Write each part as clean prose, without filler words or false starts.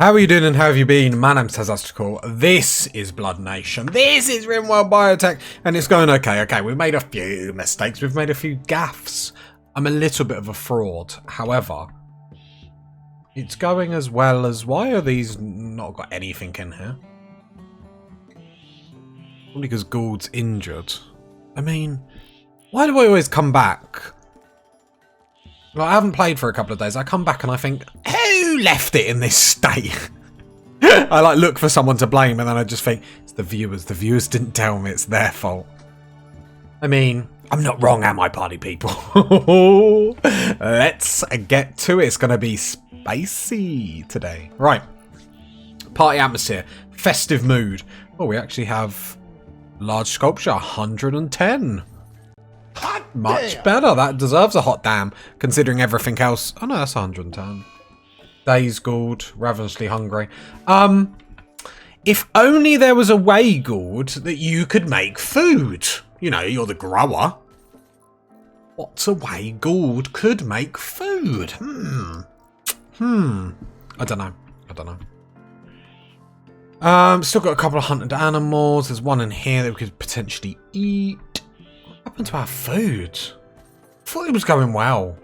How are you doing and how have you been? My name's Cassandra. This is Blood Nation. This is Rimworld Biotech and it's going okay. Okay, we've made a few mistakes. We've made a few gaffes. I'm a little bit of a fraud. However, it's going as well as... Why are these not got anything in here? Probably because Gould's injured. I mean, why do I always come back? Well, I haven't played for a couple of days. I come back and I think, who left it in this state? I like look for someone to blame and then I just think, it's the viewers. The viewers didn't tell me it's their fault. I mean, I'm not wrong, am I, party people? Let's get to it. It's going to be spicy today. Right. Party atmosphere. Festive mood. Oh, we actually have large sculpture. 110. Much better. That deserves a hot damn, considering everything else. Oh no, that's 110. Days Gould, ravenously hungry. If only there was a way, Gould, that you could make food. You know, you're the grower. What's a way Gould could make food? I don't know. Still got a couple of hunted animals. There's one in here that we could potentially eat. What happened to our food? I thought it was going well.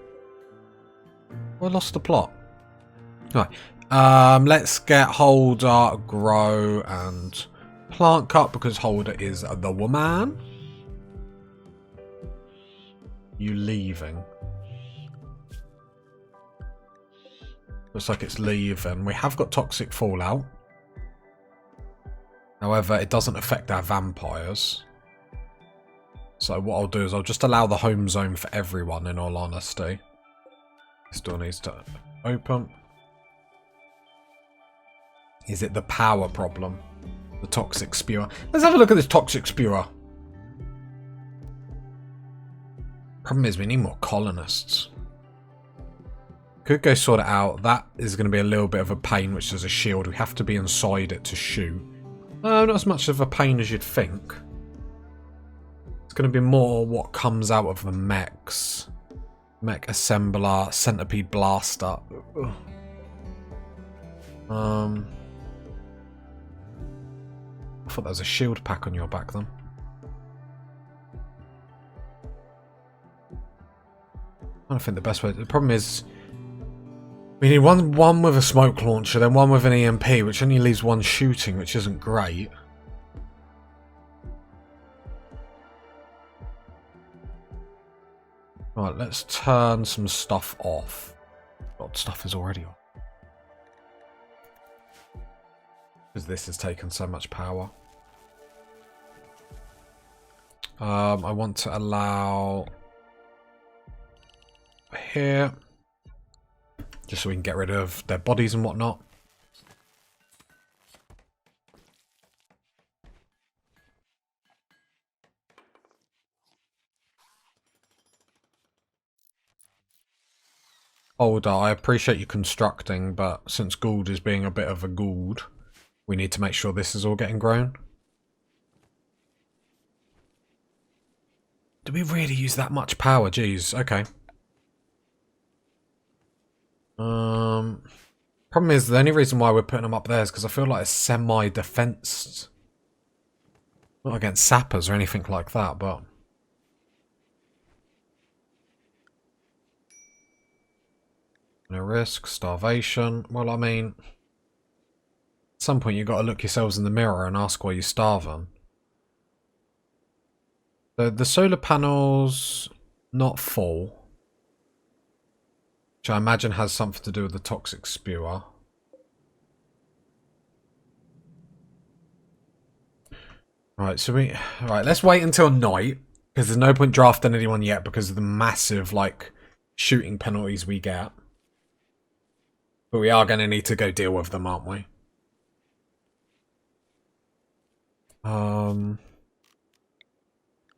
I lost the plot. Right. Let's get Holder, Grow, and Plant Cut because Holder is the woman. You leaving? Looks like it's leaving. We have got Toxic Fallout. However, it doesn't affect our vampires. So what I'll do is I'll just allow the home zone for everyone, in all honesty. This door needs to open. Is it the power problem? The toxic spewer? Let's have a look at this toxic spewer. Problem is we need more colonists. Could go sort it out. That is going to be a little bit of a pain, which is a shield. We have to be inside it to shoot. Not as much of a pain as you'd think. Going to be more what comes out of the mechs. Mech assembler, centipede blaster. I thought there was a shield pack on your back then. I think the best way. The problem is we need one with a smoke launcher, then one with an EMP, which only leaves one shooting, which isn't great. Right, let's turn some stuff off. God, stuff is already off. Because this has taken so much power. I want to allow... here. Just so we can get rid of their bodies and whatnot. Holder, I appreciate you constructing, but since Gould is being a bit of a Gould, we need to make sure this is all getting grown. Do we really use that much power? Jeez, okay. Problem is, the only reason why we're putting them up there is because I feel like it's semi-defensed. Not against sappers or anything like that, but... No risk, starvation. Well, I mean, at some point you've got to look yourselves in the mirror and ask why you're starving. The solar panels, not full. Which I imagine has something to do with the toxic spewer. Right, so right, let's wait until night. Because there's no point drafting anyone yet because of the massive, like, shooting penalties we get. But we are going to need to go deal with them, aren't we?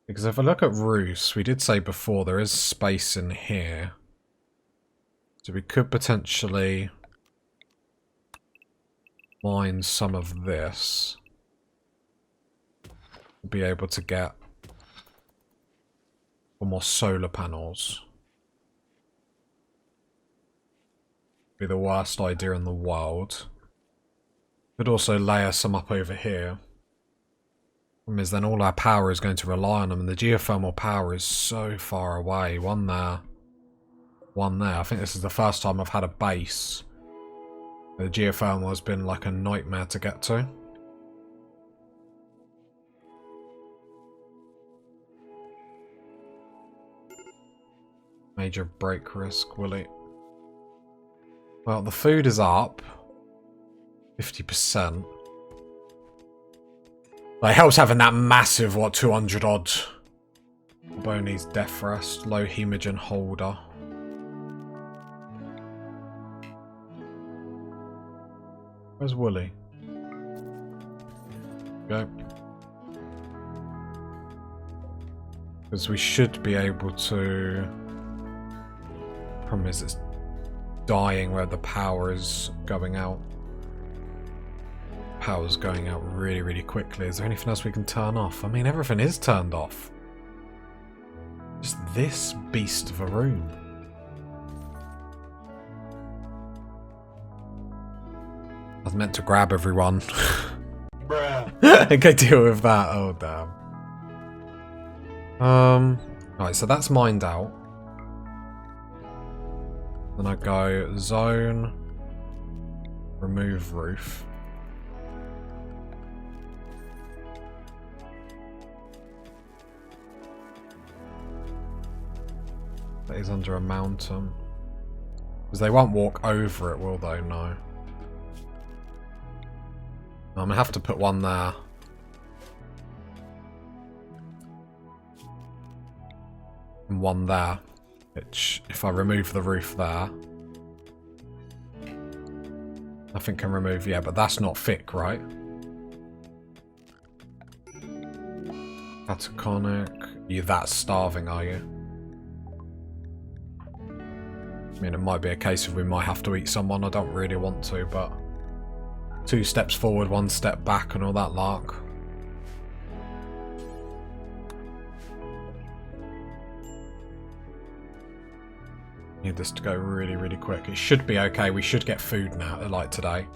Because if I look at Roos, we did say before there is space in here. So we could potentially mine some of this. Be able to get more solar panels. Be the worst idea in the world. Could also layer some up over here. Problem is then all our power is going to rely on them, and the geothermal power is so far away. One there. One there. I think this is the first time I've had a base. The geothermal has been like a nightmare to get to. Major break risk, will it? Well, the food is up 50%. Like, it helps having that massive, what, 200 odd. Boney's death rest, low hemogen holder. Where's Wooly? Go. Because we should be able to... Problem is it's dying where the power is going out. Power's going out really, really quickly. Is there anything else we can turn off? I mean, everything is turned off. Just this beast of a room. I was meant to grab everyone. Bruh. I can deal with that. Oh, damn. Right, so that's mined out. Then I go zone, remove roof. That is under a mountain. Because they won't walk over it, will they? No. I'm going to have to put one there. And one there. Which, if I remove the roof there... Nothing can remove, yeah, but that's not thick, right? Cataconic. You're that starving, are you? I mean, it might be a case of we might have to eat someone. I don't really want to, but... 2 steps forward, 1 step back and all that lark. Need this to go really, really quick. It should be okay. We should get food now, like today.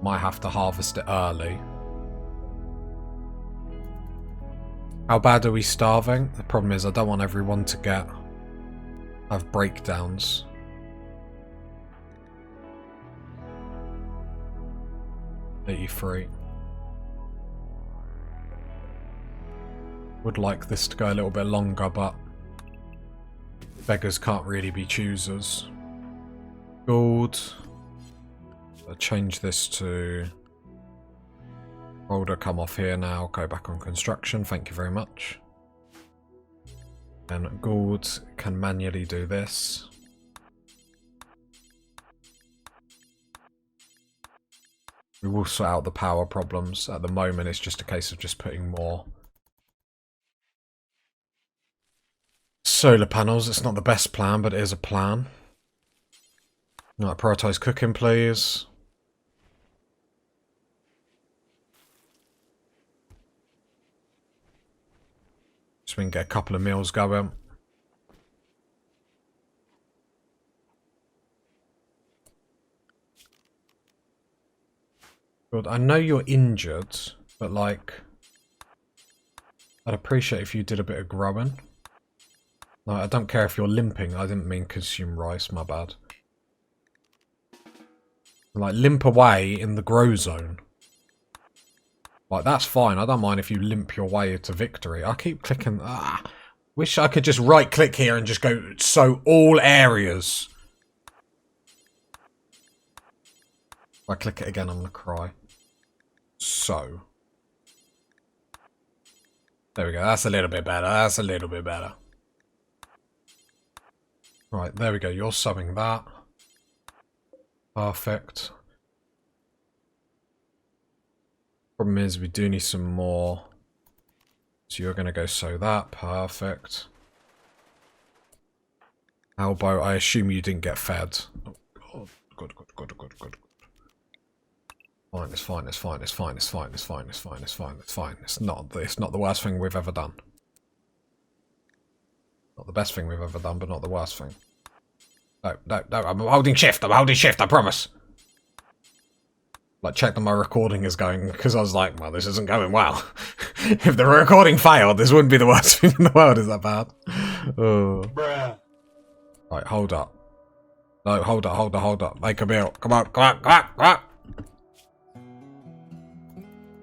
Might have to harvest it early. How bad are we starving? The problem is I don't want everyone to have breakdowns. .83. Would like this to go a little bit longer, but beggars can't really be choosers. Gold. I'll change this to Boulder, come off here now, go back on construction, thank you very much. And Gould can manually do this. We will sort out the power problems. At the moment, it's just a case of just putting more solar panels. It's not the best plan, but it is a plan. Right, prioritise cooking, please. So we can get a couple of meals going. Good. I know you're injured, but like, I'd appreciate if you did a bit of growing. Like, I don't care if you're limping. I didn't mean consume rice, my bad. Like, limp away in the grow zone. Like, that's fine. I don't mind if you limp your way to victory. I keep clicking. Wish I could just right click here and just go so all areas. If I click it again, I'm gonna cry. So. There we go. That's a little bit better. That's a little bit better. Right, there we go. You're subbing that. Perfect. Problem is we do need some more. So you're going to go sew that. Perfect. Elbow, I assume you didn't get fed. Oh, God. Good. Fine, it's fine, it's fine, it's fine, it's fine, it's fine, it's fine, it's fine, it's fine. It's not the worst thing we've ever done. Not the best thing we've ever done, but not the worst thing. No, no, no, I'm holding shift, I promise. Like, check that my recording is going, because I was like, well, this isn't going well. If the recording failed, this wouldn't be the worst thing in the world, is that bad? Oh. Bruh. Right, hold up. No, hold up. Make a meal. Come on.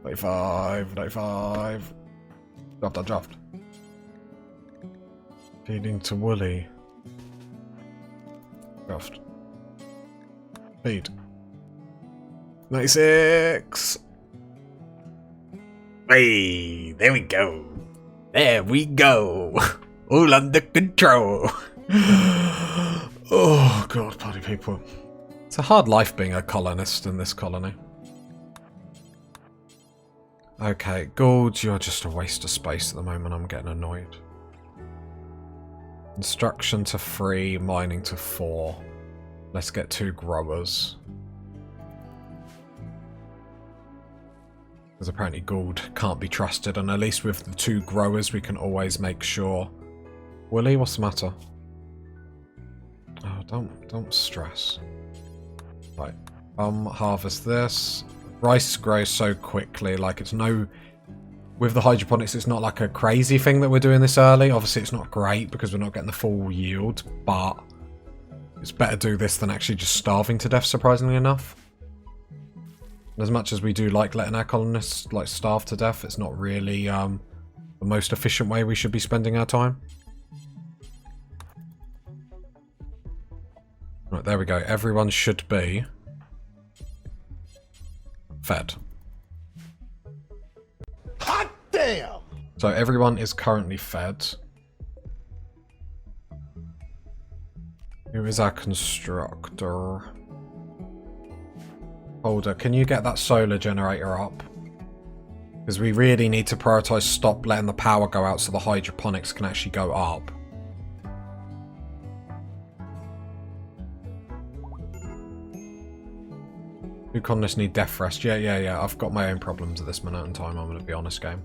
95. Draft. Feeding to Wooly. Draft. Feed. 96. Hey, there we go. All under control. Oh, God, party people. It's a hard life being a colonist in this colony. Okay, Gould, you're just a waste of space at the moment. I'm getting annoyed. Construction to 3, mining to 4. Let's get 2 growers. Because apparently Gould can't be trusted, and at least with the 2 growers we can always make sure. Willie, what's the matter? Oh, don't stress. Right, harvest this. Rice grows so quickly, like it's no... With the hydroponics, it's not like a crazy thing that we're doing this early. Obviously, it's not great because we're not getting the full yield, but it's better to do this than actually just starving to death, surprisingly enough. As much as we do like letting our colonists like starve to death, it's not really the most efficient way we should be spending our time. Right, there we go. Everyone should be fed. Hot damn! So everyone is currently fed. Who is our constructor? Holder, can you get that solar generator up? Because we really need to prioritize stop letting the power go out so the hydroponics can actually go up. Do colonists need death rest? Yeah. I've got my own problems at this minute in time, I'm going to be honest, game.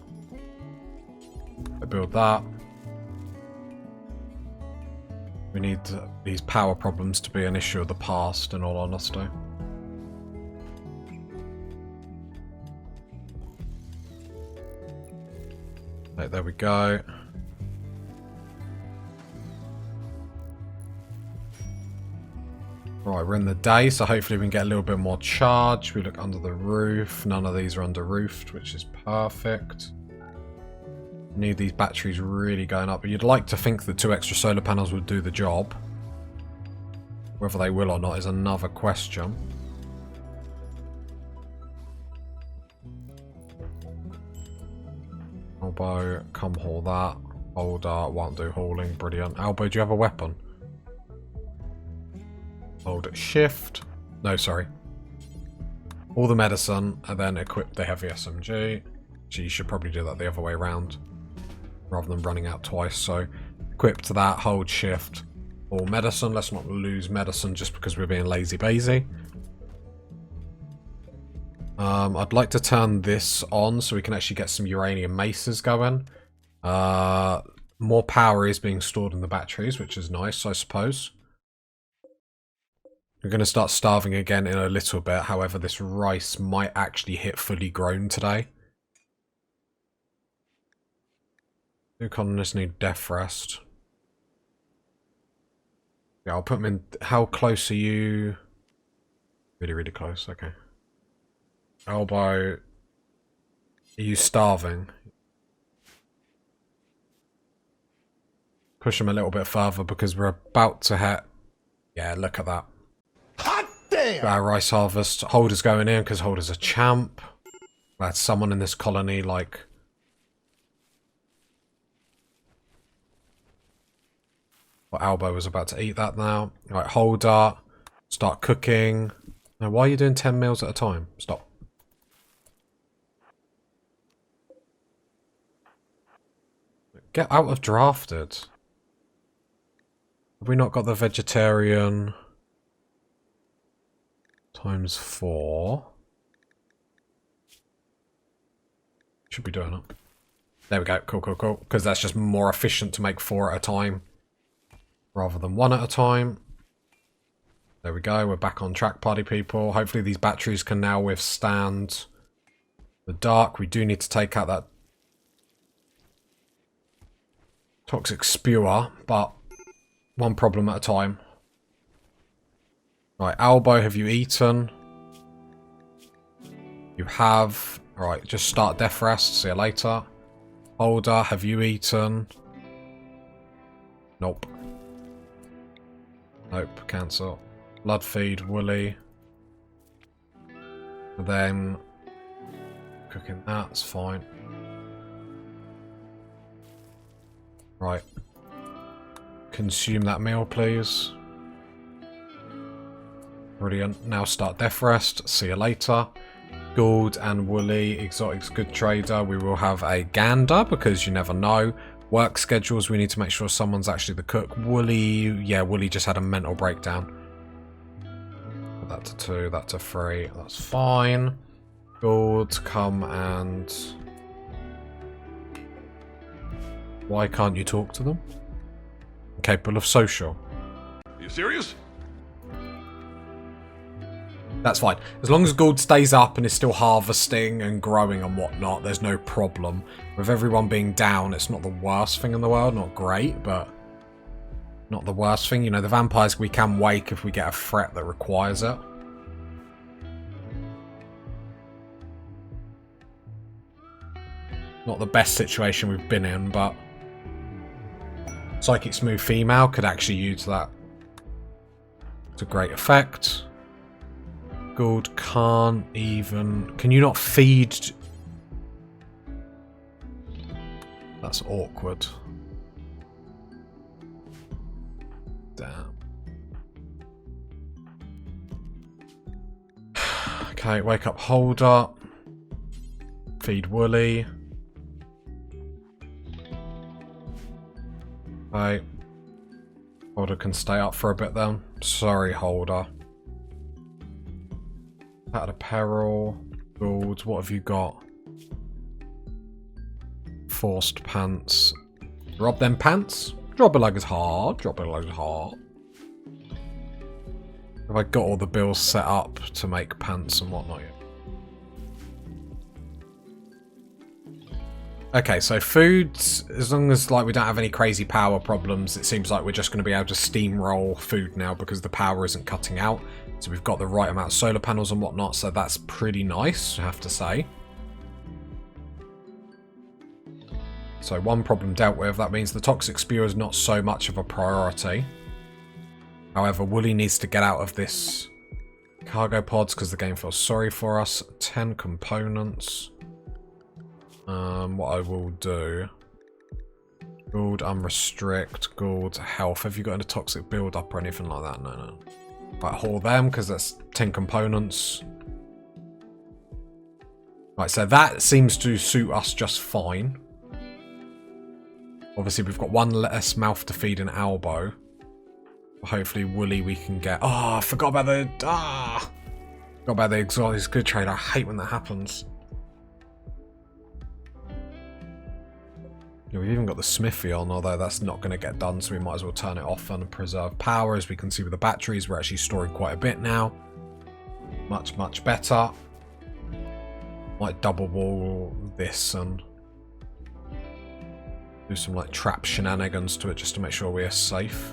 I build that. We need these power problems to be an issue of the past, in all honesty. Right, there we go. Right, we're in the day, so hopefully we can get a little bit more charge. We look under the roof. None of these are under roofed, which is perfect. Need these batteries really going up, but you'd like to think the 2 extra solar panels would do the job. Whether they will or not is another question. Elbow, come haul that. Holder, won't do hauling, brilliant. Elbow, do you have a weapon? Hold shift. No, sorry. All the medicine, and then equip the heavy SMG. So you should probably do that the other way around, rather than running out twice. So equip to that, hold shift. All medicine. Let's not lose medicine just because we're being lazy-bazy. I'd like to turn this on so we can actually get some uranium maces going. More power is being stored in the batteries, which is nice, I suppose. We're going to start starving again in a little bit. However, this rice might actually hit fully grown today. 2 colonists need death rest. Yeah, I'll put them in. How close are you? Really, really close. Okay. Elbow. Are you starving? Push them a little bit further because we're about to hit. Yeah, look at that. Hot damn! Our rice harvest. Holder's going in because Holder's a champ. That's someone in this colony like. Well, Elbow was about to eat that now. Right, Holder. Start cooking. Now, why are you doing 10 meals at a time? Stop. Get out of drafted. Have we not got the vegetarian? Times 4. Should be doing it. There we go. Cool, cool, cool. Because that's just more efficient to make 4 at a time rather than 1 at a time. There we go. We're back on track, party people. Hopefully these batteries can now withstand the dark. We do need to take out that toxic spewer, but one problem at a time. Right, Albo, have you eaten? You have. Alright, just start death rest. See you later. Holder, have you eaten? Nope. Nope, cancel. Blood feed, Woolly. And then cooking that's fine. Right. Consume that meal, please. Brilliant. Now start death rest. See you later. Gould and Woolly, Exotics good trader. We will have a gander because you never know. Work schedules, we need to make sure someone's actually the cook. Woolly, yeah, Woolly just had a mental breakdown. Put that to 2, that to 3. That's fine. Gould, come and... Why can't you talk to them? Capable of social. Are you serious? That's fine. As long as Gould stays up and is still harvesting and growing and whatnot, there's no problem. With everyone being down, it's not the worst thing in the world. Not great, but not the worst thing. You know, the vampires we can wake if we get a threat that requires it. Not the best situation we've been in, but Psychic Smooth Female could actually use that to great effect. Gould can't even... Can you not feed... That's awkward. Damn. Okay, wake up Holder. Feed Woolly. Okay. Holder can stay up for a bit then. Sorry, Holder. Out of peril. Gould, what have you got? Forced pants. Drop them pants. Drop it like it's hard. Drop it like it's hard. Have I got all the bills set up to make pants and whatnot yet? Okay, so foods, as long as like we don't have any crazy power problems, it seems like we're just going to be able to steamroll food now because the power isn't cutting out. So we've got the right amount of solar panels and whatnot, so that's pretty nice, I have to say. So one problem dealt with, that means the toxic spewer is not so much of a priority. However, Woolly needs to get out of this cargo pods because the game feels sorry for us. 10 components. What I will do... Gould, unrestrict, Gould, health. Have you got any toxic build-up or anything like that? No, no. Right, haul them, because that's 10 components. Right, so that seems to suit us just fine. Obviously, we've got one less mouth to feed an elbow. Hopefully, Woolly we can get... Oh, I forgot about the... Forgot about the Exotics good trade. I hate when that happens. Yeah, we've even got the smithy on, although that's not going to get done, so we might as well turn it off and preserve power. As we can see with the batteries, we're actually storing quite a bit now. Much, much better. Might double wall this and do some like trap shenanigans to it just to make sure we are safe.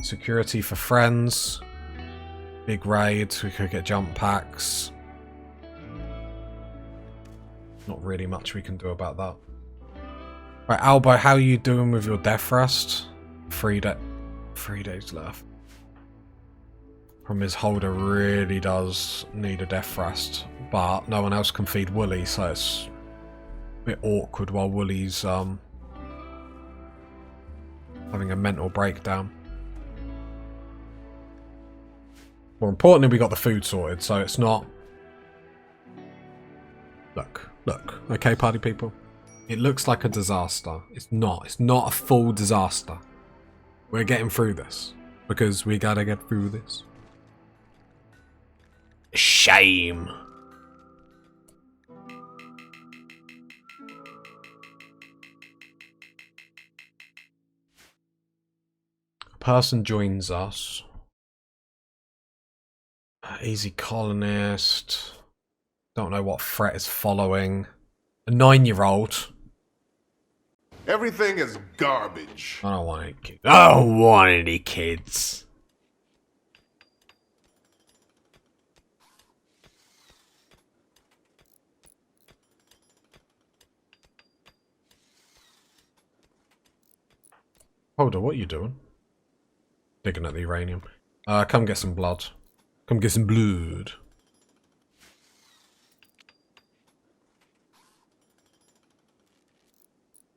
Security for friends. Big raids, we could get jump packs. Not really much we can do about that. Right, Albo, how are you doing with your death rest? 3 days left. From his Holder really does need a death rest, but no one else can feed Woolly, so it's a bit awkward while Woolly's having a mental breakdown. More importantly, we got the food sorted, so it's not... Look, okay, party people? It looks like a disaster. It's not. It's not a full disaster. We're getting through this. Because we gotta get through this. Shame. person joins us. Easy colonist. Don't know what threat is following. A 9-year-old. Everything is garbage. I don't want any kids. I don't want any kids. Hold on, what are you doing? Digging at the uranium. Come get some blood. Come get some blood.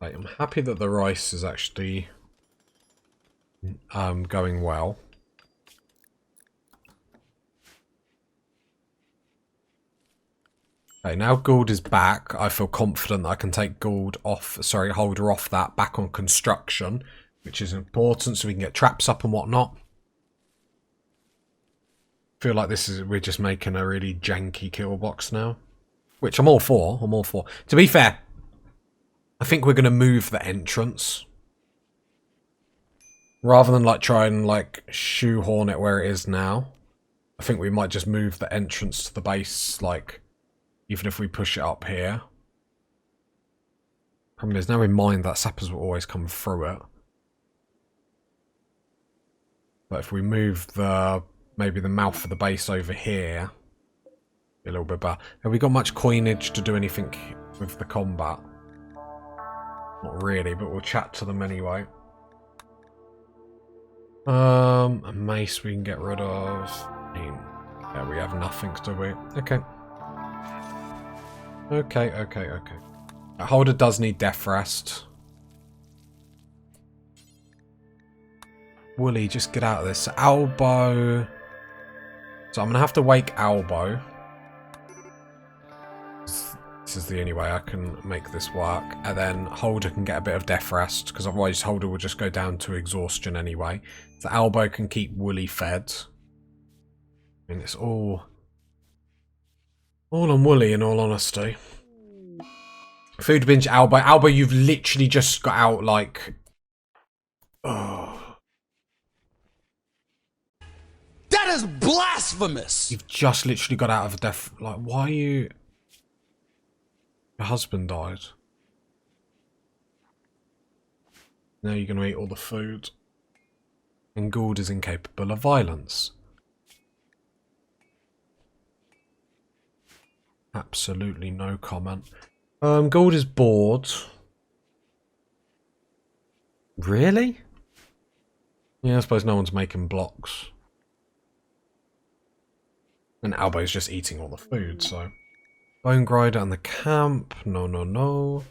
Right, I'm happy that the rice is actually going well. Okay, now Gould is back. I feel confident that I can take Gould off, sorry, Holder off that, back on construction, which is important so we can get traps up and whatnot. Feel like we're just making a really janky kill box now. Which I'm all for, To be fair, I think we're going to move the entrance. Rather than like try and like shoehorn it where it is now. I think we might just move the entrance to the base, like, even if we push it up here. Problem is, now in mind that sappers will always come through it. But if we move maybe the mouth of the base over here, be a little bit better. Have we got much coinage to do anything with the combat? Not really, but we'll chat to them anyway. A mace we can get rid of. Yeah, we have nothing, do we? Okay. Okay. That Holder does need death rest. Wooly, just get out of this. Elbow. So I'm going to have to wake Elbow. This is the only way I can make this work. And then Holder can get a bit of death rest, because otherwise Holder will just go down to exhaustion anyway. So Elbow can keep Wooly fed. I mean, it's all on Wooly, in all honesty. Food binge Elbow. Elbow, you've literally just got out, like... Oh. That is blasphemous! You've just literally got out of a death... Like, why are you... Your husband died. Now you're going to eat all the food. And Gould is incapable of violence. Absolutely no comment. Gould is bored. Really? Yeah, I suppose no one's making blocks. And Elbow's just eating all the food, so... Bone Grinder and the camp. No.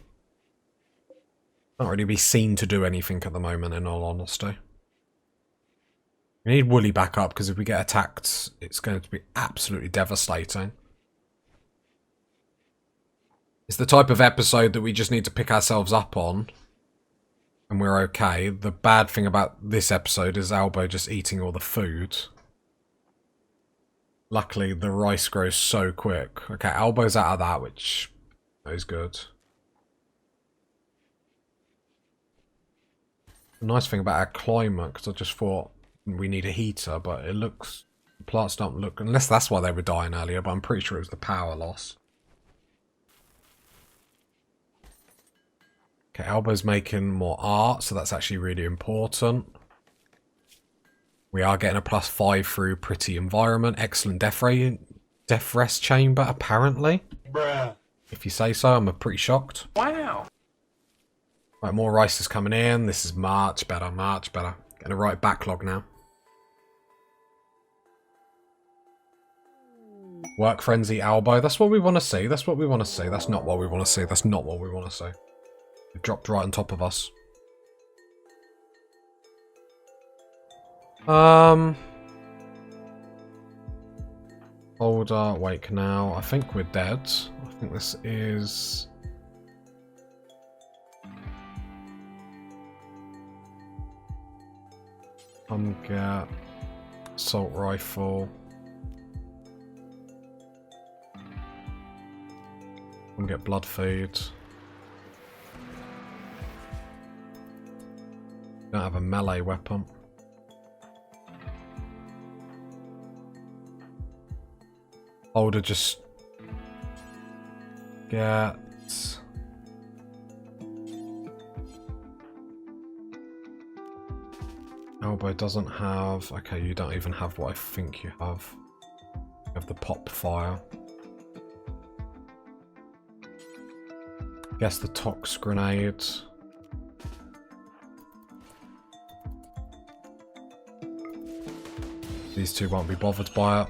Can't really be seen to do anything at the moment, in all honesty. We need Wooly back up, because if we get attacked, it's going to be absolutely devastating. It's the type of episode that we just need to pick ourselves up on. And we're okay. The bad thing about this episode is Elbow just eating all the food. Luckily, the rice grows so quick. Okay, Elbow's out of that, which is good. The nice thing about our climate, because I just thought we need a heater, but it looks... The plants don't look... Unless that's why they were dying earlier, but I'm pretty sure it was the power loss. Okay, Elbow's making more art, so that's actually really important. We are getting a +5 through pretty environment. Excellent death rest chamber, apparently. Bruh. If you say so, I'm pretty shocked. Wow. Right, more rice is coming in. This is much better. Getting a right backlog now. Work frenzy Elbow. That's what we want to see. That's not what we want to see. It dropped right on top of us. Holder, wake now. I think we're dead. I think this is... Come get assault rifle. Come get blood feed. Don't have a melee weapon. Holder just get... Elbow doesn't have... Okay, you don't even have what I think you have. You have the pop fire. Guess the tox grenade. These two won't be bothered by it.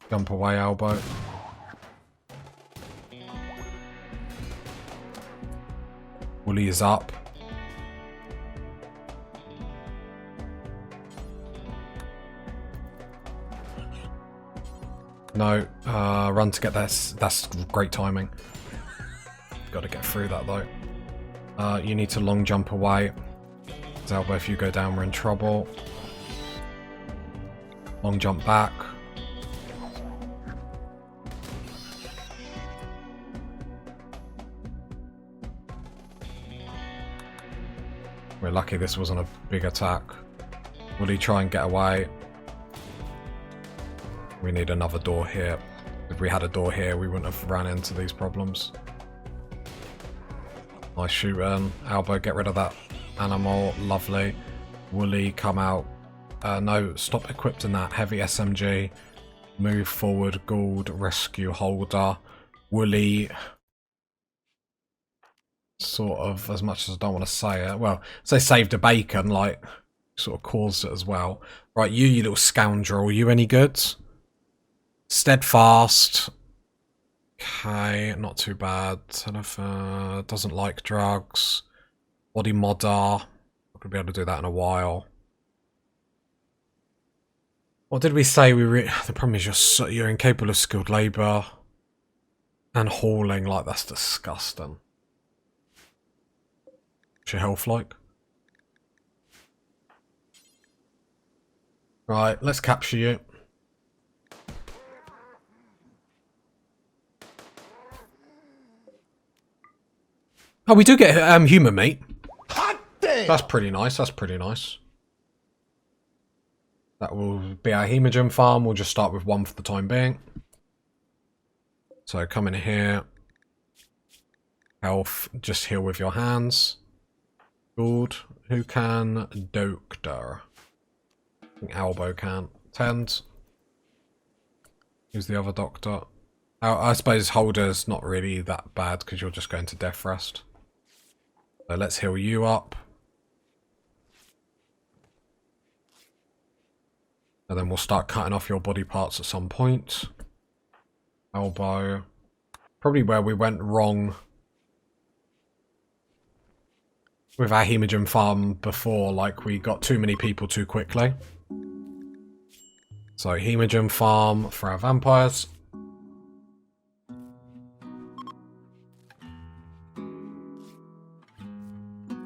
Jump away, elbow. Wooly is up. No, run to get this. That's great timing. Got to get through that though. You need to long jump away. Elbow, if you go down, we're in trouble. Long jump back. We're lucky this wasn't a big attack. Will he try and get away? We need another door here. If we had a door here, we wouldn't have ran into these problems. Nice shooting. Elbow, get rid of that animal. Lovely. Wooly, come out. No, stop equipping that. Heavy SMG. Move forward. Gould, rescue holder. Wooly. Sort of, as much as I don't want to say it. Well, say saved a bacon, like, sort of caused it as well. Right, you little scoundrel. You any good? Steadfast. Okay, not too bad. Doesn't like drugs. Body modder. Not gonna be able to do that in a while. What did we say? The problem is you're incapable of skilled labour and hauling. Like, that's disgusting. What's your health like? Right, let's capture you. Oh, we do get human meat. Hot damn! That's pretty nice. That's pretty nice. That will be our hemogen farm. We'll just start with one for the time being. So come in here. Health. Just heal with your hands. Good. Who can? Doctor. I think Elbow can. Tend. Who's the other doctor? I suppose Holder's not really that bad because you're just going to death rest. So let's heal you up. And then we'll start cutting off your body parts at some point. Elbow. Probably where we went wrong with our hemogen farm before, like we got too many people too quickly. So hemogen farm for our vampires.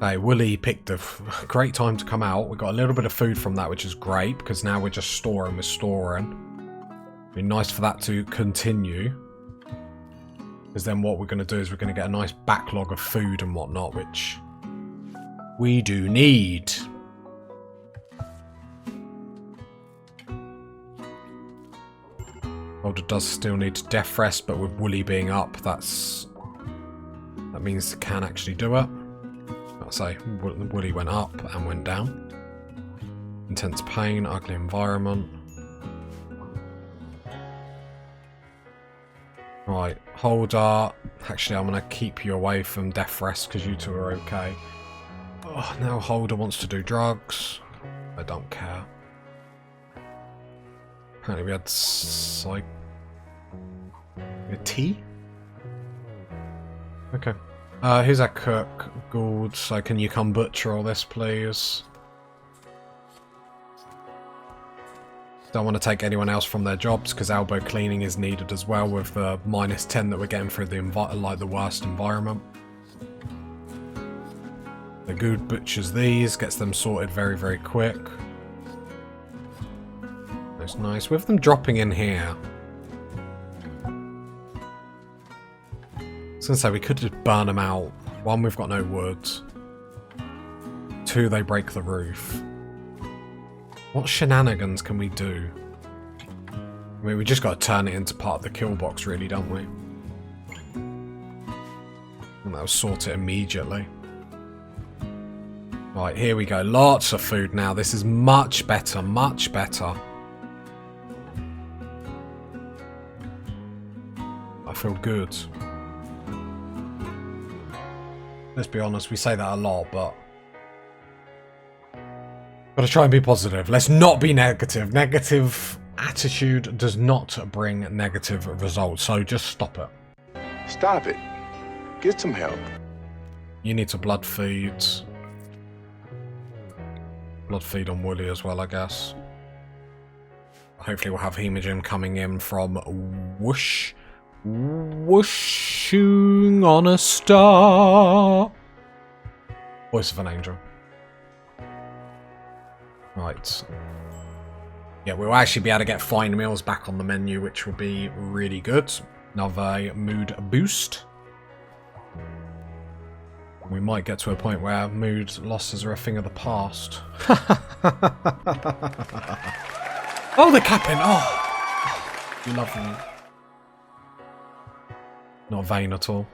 Hey, Wooly picked a great time to come out. We got a little bit of food from that, which is great, because now we're just storing, It'd be nice for that to continue. Because then what we're going to do is we're going to get a nice backlog of food and whatnot, which we do need. Holder does still need to death rest, but with Wooly being up, that means it can actually do it. Say Wooly went up and went down. Intense pain, ugly environment. Right, Holder. Actually, I'm going to keep you away from death rest because you two are okay. Oh, now Holder wants to do drugs. I don't care. Apparently we had tea? Okay. Who's our cook? Gould. So can you come butcher all this, please? Don't want to take anyone else from their jobs because elbow cleaning is needed as well with the -10 that we're getting through the the worst environment. The Gould butchers these, gets them sorted very, very quick. That's nice. With them dropping in here. I was going to say, we could just burn them out. One, we've got no wood. 2, they break the roof. What shenanigans can we do? I mean, we just got to turn it into part of the kill box, really, don't we? And that'll sort it immediately. Right, here we go. Lots of food now. This is much better, much better. I feel good. Let's be honest, we say that a lot, but... Gotta try and be positive. Let's not be negative. Negative attitude does not bring negative results, so just stop it. Stop it. Get some help. You need to blood feed. Blood feed on Woolly as well, I guess. Hopefully we'll have Hemogen coming in from Whoosh. Whooshing on a star. Voice of an angel. Right. Yeah, we'll actually be able to get fine meals back on the menu, which will be really good. Another mood boost. We might get to a point where mood losses are a thing of the past. Oh, the capping! Oh! You love me. Not vain at all.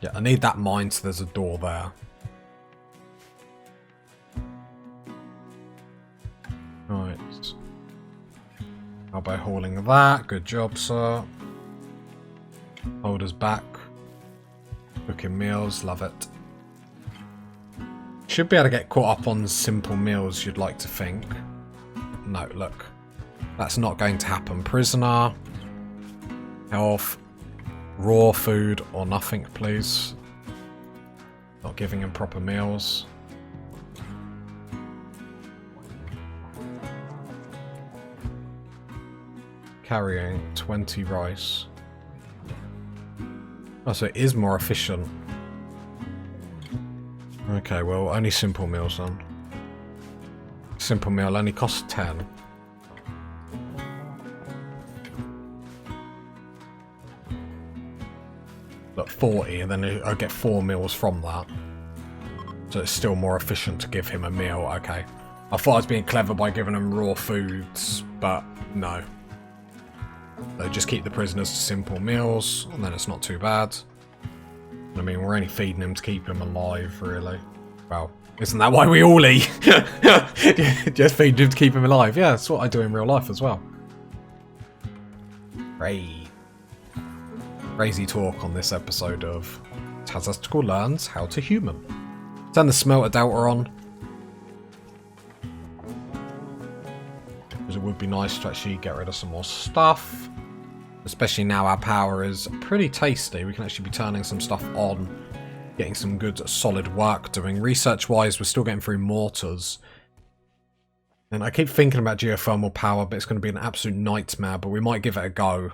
Yeah, I need that mine, so there's a door there. Right. How about hauling that? Good job, sir. Hold us back. Cooking meals, love it. Should be able to get caught up on simple meals, you'd like to think. No, look. That's not going to happen. Prisoner. Health. Raw food or nothing, please. Not giving him proper meals. Carrying 20 rice. Oh, so it is more efficient. Okay, well, only simple meals then. Simple meal only costs 10. Look, 40, and then I get 4 meals from that. So it's still more efficient to give him a meal. Okay. I thought I was being clever by giving him raw foods, but no. So just keep the prisoners to simple meals, and then it's not too bad. I mean, we're only feeding him to keep him alive, really. Well, isn't that why we all eat? Just feed him to keep him alive. Yeah, that's what I do in real life as well. Crazy talk on this episode of Tazastical Learns How to Human. Turn the smelter delta on. Because it would be nice to actually get rid of some more stuff. Especially now our power is pretty tasty. We can actually be turning some stuff on. Getting some good solid work doing. Research-wise, we're still getting through mortars. And I keep thinking about geothermal power, but it's going to be an absolute nightmare. But we might give it a go.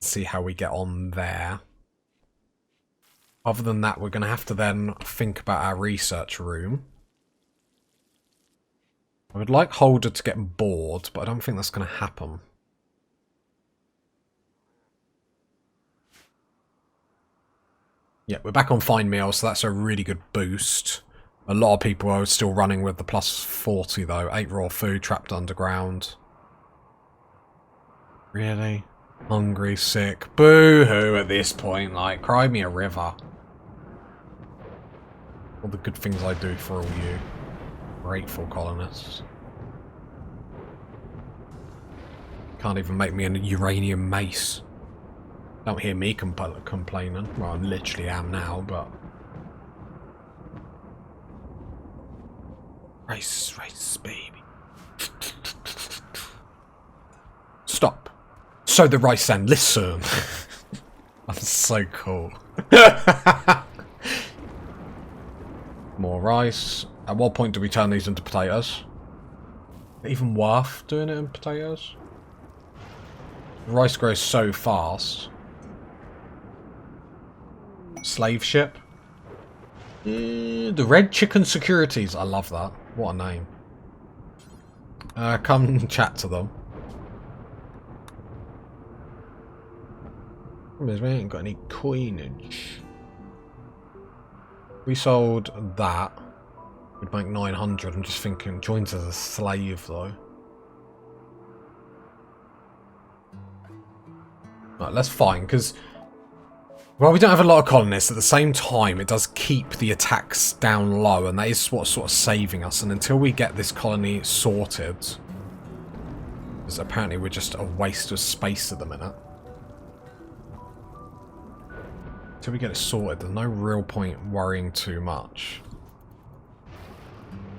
See how we get on there. Other than that, we're going to have to then think about our research room. I would like Holder to get bored, but I don't think that's going to happen. Yeah, we're back on fine meal, so that's a really good boost. A lot of people are still running with the plus 40 though. 8 raw food trapped underground. Really? Hungry, sick. Boo-hoo at this point, like, cry me a river. All the good things I do for all you. Grateful colonists. Can't even make me a uranium mace. Don't hear me complaining. Well, I literally am now, but... Rice, baby. Stop. Sow the rice and listen. I'm so cool. More rice. At what point do we turn these into potatoes? Even worth doing it in potatoes? The rice grows so fast. Slave ship. The Red Chicken Securities. I love that. What a name. Come chat to them. We ain't got any coinage. We sold that. We'd make 900. I'm just thinking, joins as a slave though. Right, that's fine, because well, we don't have a lot of colonists. At the same time, it does keep the attacks down low, and that is what's sort of saving us. And until we get this colony sorted, because apparently we're just a waste of space at the minute. Until we get it sorted, there's no real point worrying too much.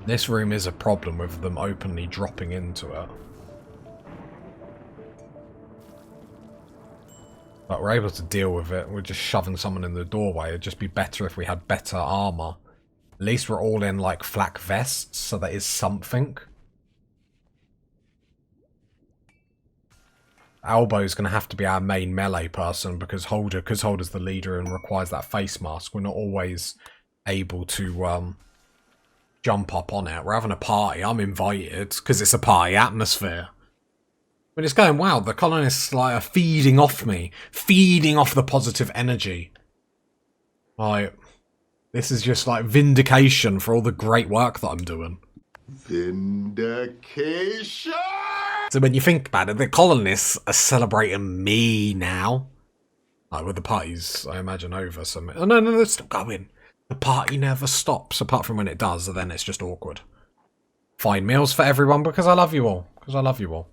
This room is a problem with them openly dropping into it. But we're able to deal with it. We're just shoving someone in the doorway. It'd just be better if we had better armor. At least we're all in like flak vests, so that is something. Albo's going to have to be our main melee person because Holder's the leader and requires that face mask. We're not always able to jump up on it. We're having a party. I'm invited because it's a party atmosphere. But it's going, wow, the colonists like, are feeding off me. Feeding off the positive energy. Like, this is just like vindication for all the great work that I'm doing. Vindication! So when you think about it, the colonists are celebrating me now. Like with the parties, I imagine, over. So, oh, no, let's stop going. The party never stops, apart from when it does, and then it's just awkward. Fine meals for everyone because I love you all. Because I love you all.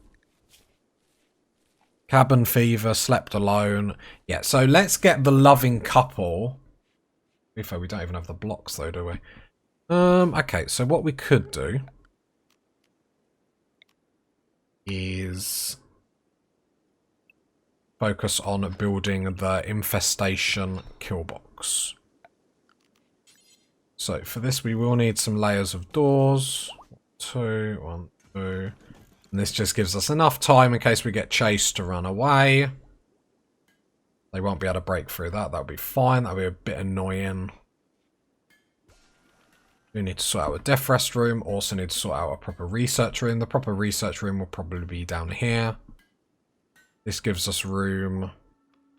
Cabin fever, slept alone. Yeah, so let's get the loving couple. We don't even have the blocks though, do we? Okay, so what we could do is focus on building the infestation kill box. So for this we will need some layers of doors. 1, 2. And this just gives us enough time in case we get chased to run away. They won't be able to break through that. That'll be fine. That'll be a bit annoying. We need to sort out a death rest room. Also need to sort out a proper research room. The proper research room will probably be down here. This gives us room.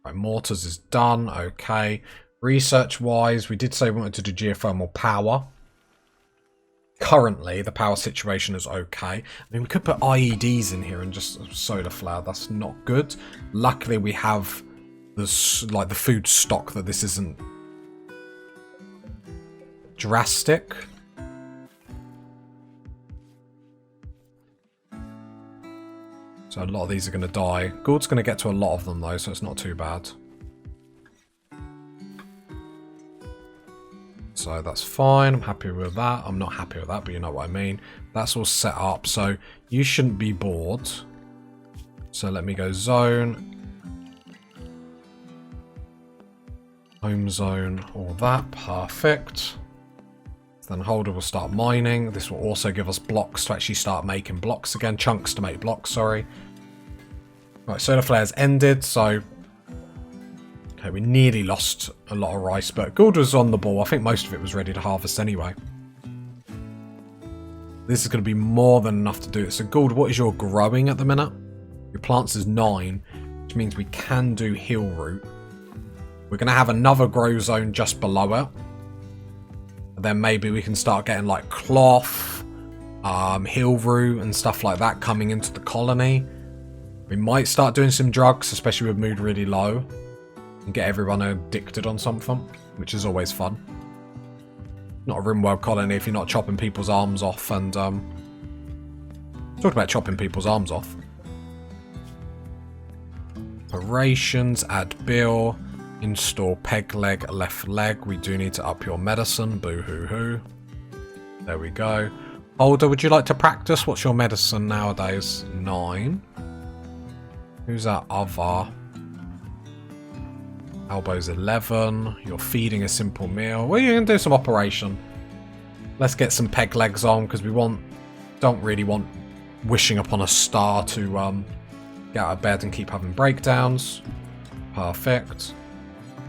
Right, mortars is done. Okay. Research-wise, we did say we wanted to do geothermal power. Currently, the power situation is okay. I mean, we could put IEDs in here and just solar flare. That's not good. Luckily, we have this, like the food stock that this isn't drastic. So a lot of these are going to die. Gould's going to get to a lot of them though, so it's not too bad. So that's fine. I'm happy with that. I'm not happy with that, but you know what I mean. That's all set up, so you shouldn't be bored. So let me go zone. Home zone, all that. Perfect. Then Holder will start mining. This will also give us blocks to actually start making blocks again. Chunks to make blocks, sorry. Right, solar flares ended, so... Okay, we nearly lost a lot of rice, but Gould was on the ball. I think most of it was ready to harvest anyway. This is going to be more than enough to do it. So Gould, what is your growing at the minute? Your plants is 9, which means we can do hill root. We're going to have another grow zone just below it. And then maybe we can start getting like cloth, hill root and stuff like that coming into the colony. We might start doing some drugs, especially with mood really low. And get everyone addicted on something, which is always fun. Not a Rimworld colony if you're not chopping people's arms off and, talk about chopping people's arms off. Operations, add bill, install peg leg, left leg. We do need to up your medicine, boo-hoo-hoo. There we go. Holder, would you like to practice? What's your medicine nowadays? 9. Who's that other? Elbows 11. You're feeding a simple meal. Well, you can do some operation. Let's get some peg legs on because we don't really want wishing upon a star to get out of bed and keep having breakdowns. Perfect.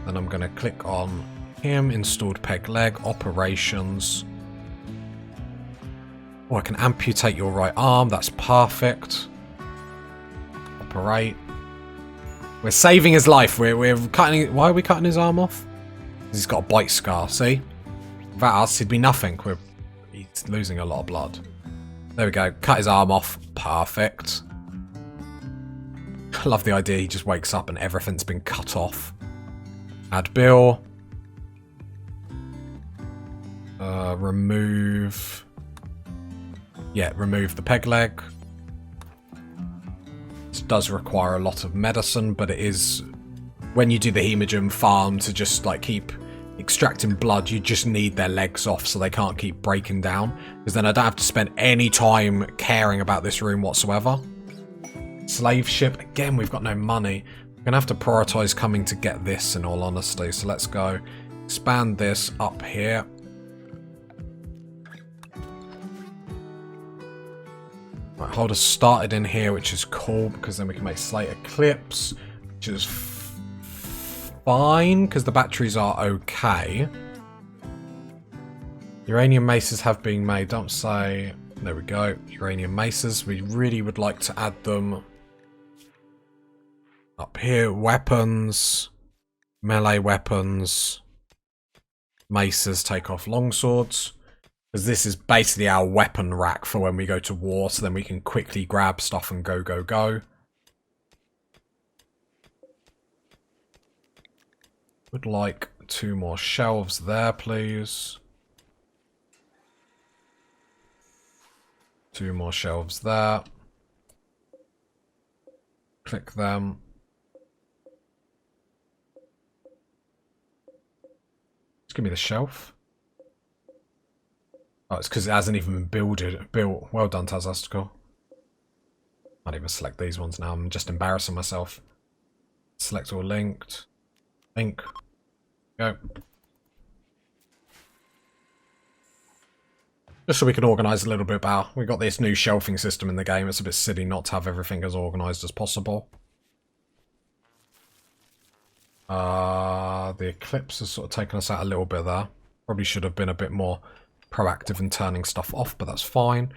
Then I'm going to click on him. Installed peg leg. Operations. Oh, I can amputate your right arm. That's perfect. Operate. We're saving his life. We're cutting... Why are we cutting his arm off? He's got a bite scar, see? Without us, he'd be nothing. He's losing a lot of blood. There we go. Cut his arm off. Perfect. I love the idea he just wakes up and everything's been cut off. Add bill. Remove... Yeah, remove the peg leg. This does require a lot of medicine, but it is... When you do the hemogen farm to just like keep extracting blood, you just need their legs off so they can't keep breaking down. Because then I don't have to spend any time caring about this room whatsoever. Slave ship. Again, we've got no money. We're going to have to prioritize coming to get this in all honesty. So let's go expand this up here. Right, Holder started in here, which is cool because then we can make Slate Eclipse, which is fine because the batteries are okay. Uranium maces have been made. Don't say... There we go. Uranium maces. We really would like to add them up here. Weapons. Melee weapons. Maces take off longswords. Because this is basically our weapon rack for when we go to war. So then we can quickly grab stuff and go, go, go. Would like 2 more shelves there, please. 2 more shelves there. Click them. Just give me the shelf. Oh, it's because it hasn't even been built. Well done, Tazastical. Can't even select these ones now. I'm just embarrassing myself. Select all linked. Link. Go. Just so we can organise a little bit better. We've got this new shelving system in the game. It's a bit silly not to have everything as organised as possible. The Eclipse has sort of taken us out a little bit there. Probably should have been a bit more proactive in turning stuff off, but that's fine.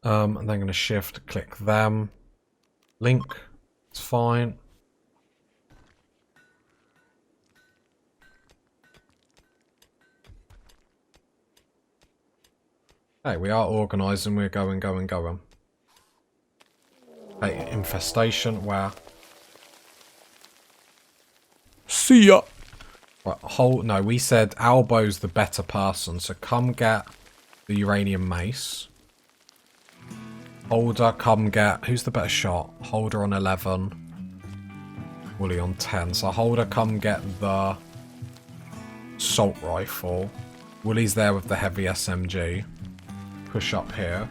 And then I'm going to shift, click them. Link. It's fine. Hey, we are organising. We're going, going, going. Hey, infestation. Where? See ya. Right, no, we said Albo's the better person, so come get the uranium mace. Holder, come get... Who's the better shot? Holder on 11. Wooly on 10. So Holder, come get the assault rifle. Wooly's there with the heavy SMG. Push up here.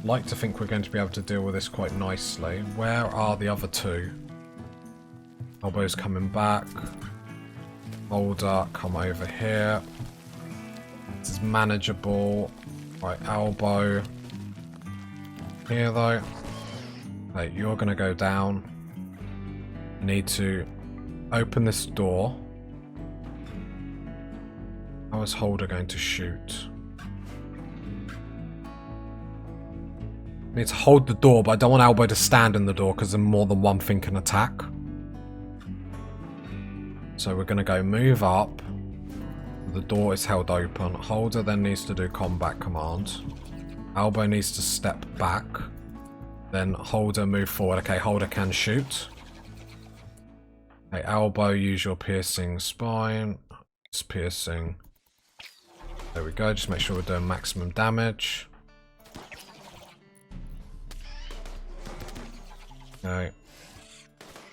Like to think we're going to be able to deal with this quite nicely. Where are the other 2? Elbow's coming back. Holder, come over here. This is manageable. Right, elbow. Here though. Hey, you're gonna go down. Need to open this door. How is Holder going to shoot? Need to hold the door, but I don't want Elbow to stand in the door because then more than one thing can attack. So we're going to go move up. The door is held open. Holder then needs to do combat command. Elbow needs to step back. Then Holder move forward. Okay, Holder can shoot. Okay, Elbow, use your piercing spine. It's piercing. There we go. Just make sure we're doing maximum damage. Okay.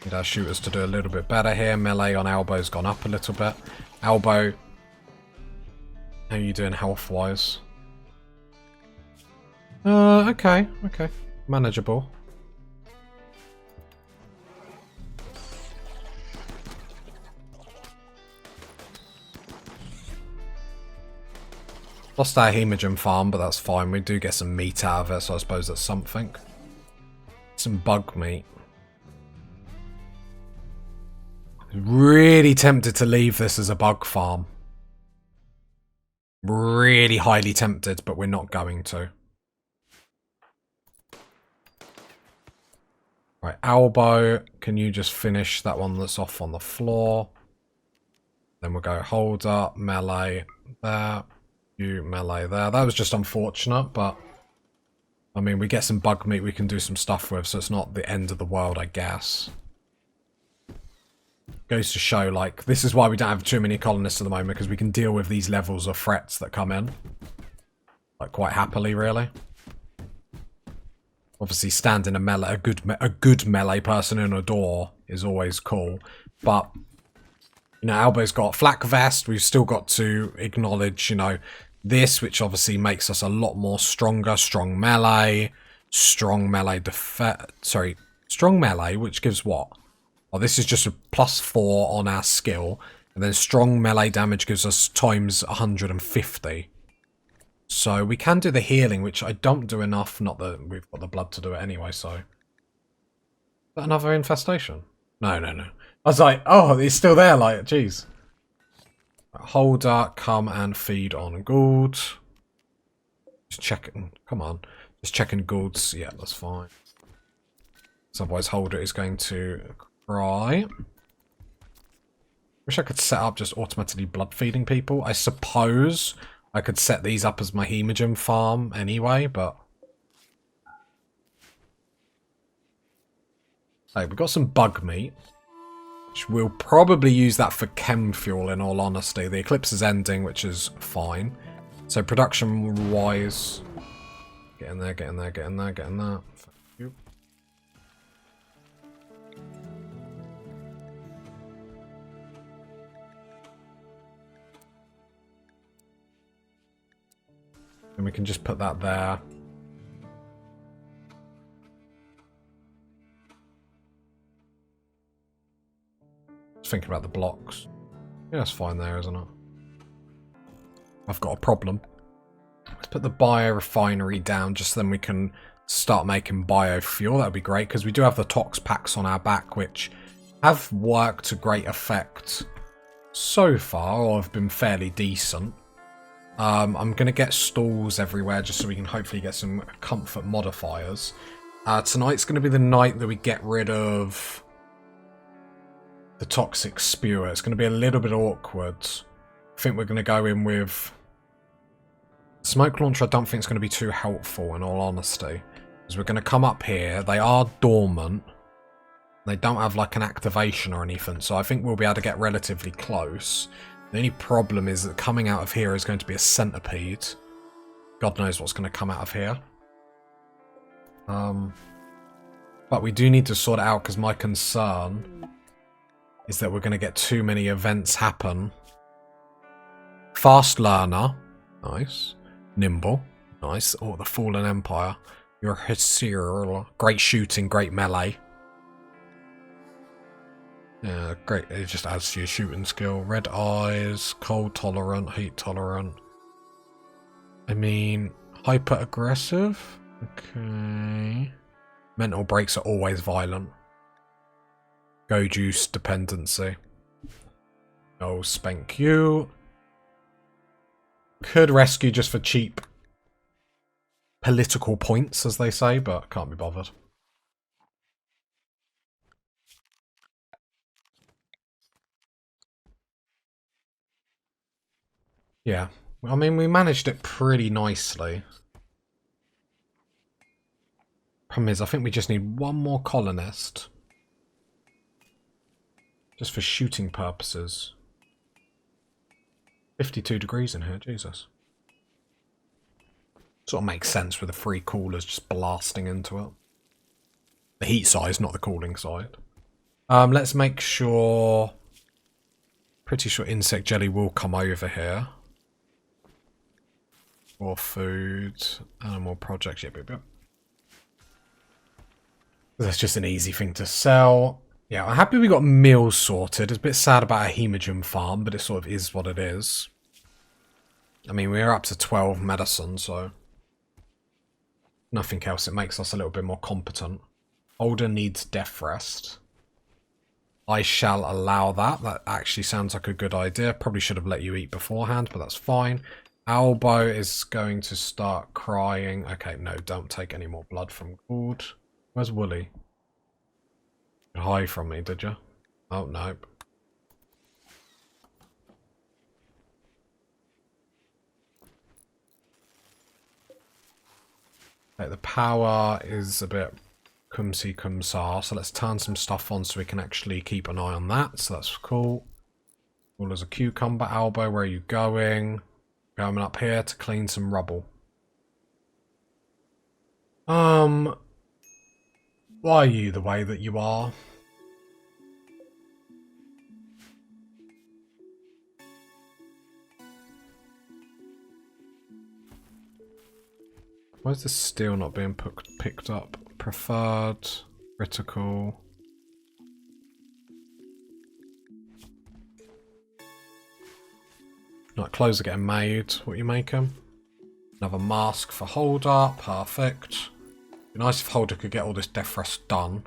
Need our shooters to do a little bit better here. Melee on Elbow's gone up a little bit. Elbow, how are you doing health-wise? Okay. Manageable. Lost our hemogen farm, but that's fine. We do get some meat out of it, so I suppose that's something. Some bug meat. Really tempted to leave this as a bug farm. Really highly tempted, but we're not going to. Right, elbow, can you just finish that one that's off on the floor? Then we'll go hold up, melee there, you melee there. That was just unfortunate, but I mean, we get some bug meat we can do some stuff with, so it's not the end of the world, I guess. Goes to show, like, this is why we don't have too many colonists at the moment, because we can deal with these levels of threats that come in. Like, quite happily, really. Obviously, standing a good melee person in a door is always cool. But, you know, Albo's got flak vest. We've still got to acknowledge, you know, this, which obviously makes us a lot more stronger. Strong melee, strong melee, which gives what? Oh, this is just a +4 on our skill. And then strong melee damage gives us times 150. So we can do the healing, which I don't do enough. Not that we've got the blood to do it anyway, so. Is that another infestation? No. I was like, oh, it's still there, like, jeez. Holder, come and feed on Gould. Just checking, come on. Just checking Gould's, yeah, that's fine. So otherwise Holder is going to cry. Wish I could set up just automatically blood feeding people. I suppose I could set these up as my hemogen farm anyway, but... Hey, we've got some bug meat. Which we'll probably use that for chem fuel, in all honesty. The eclipse is ending, which is fine. So production-wise... Get in there. Thank you. And we can just put that there. Just thinking about the blocks. Yeah, that's fine there, isn't it? I've got a problem. Let's put the biorefinery down, just so then we can start making biofuel. That would be great, because we do have the tox packs on our back, which have worked to great effect so far, or have been fairly decent. I'm going to get stalls everywhere just so we can hopefully get some comfort modifiers. Tonight's going to be the night that we get rid of the toxic spewer. It's going to be a little bit awkward. I think we're going to go in with... Smoke launcher I don't think it's going to be too helpful, in all honesty. Because we're going to come up here. They are dormant. They don't have like an activation or anything, so I think we'll be able to get relatively close. The only problem is that coming out of here is going to be a centipede. God knows what's going to come out of here. But we do need to sort it out, because my concern is that we're going to get too many events happen. Fast learner. Nice. Nimble. Nice. Oh, the Fallen Empire. You're hysterical. Great shooting, great melee. Yeah, great. It just adds to your shooting skill. Red eyes, cold tolerant, heat tolerant. I mean, hyper aggressive. Okay. Mental breaks are always violent. Go juice dependency. No spank you. Could rescue just for cheap political points, as they say, but can't be bothered. Yeah, I mean, we managed it pretty nicely. Problem is, I think we just need one more colonist. Just for shooting purposes. 52 degrees in here, Jesus. Sort of makes sense with the 3 coolers just blasting into it. The heat side, not the cooling side. Let's make sure... Pretty sure insect jelly will come over here. More food, animal projects, yep. That's just an easy thing to sell. Yeah, I'm happy we got meals sorted. It's a bit sad about a hemogen farm, but it sort of is what it is. I mean, we're up to 12 medicine, so... Nothing else. It makes us a little bit more competent. Older needs death rest. I shall allow that. That actually sounds like a good idea. Probably should have let you eat beforehand, but that's fine. Albo is going to start crying. Okay, no, don't take any more blood from Gould. Where's Wooly? Hide from me, did you? Oh, no. Okay, the power is a bit cum-si-cum-sa, so let's turn some stuff on so we can actually keep an eye on that, so that's cool. Well, there's a cucumber elbow. Where are you going? Going up here to clean some rubble. Why are you the way that you are? Why is this steel not being picked up? Preferred, critical. Like, clothes are getting made. What are you making? Another mask for Holder. Perfect. Be nice if Holder could get all this death rest done.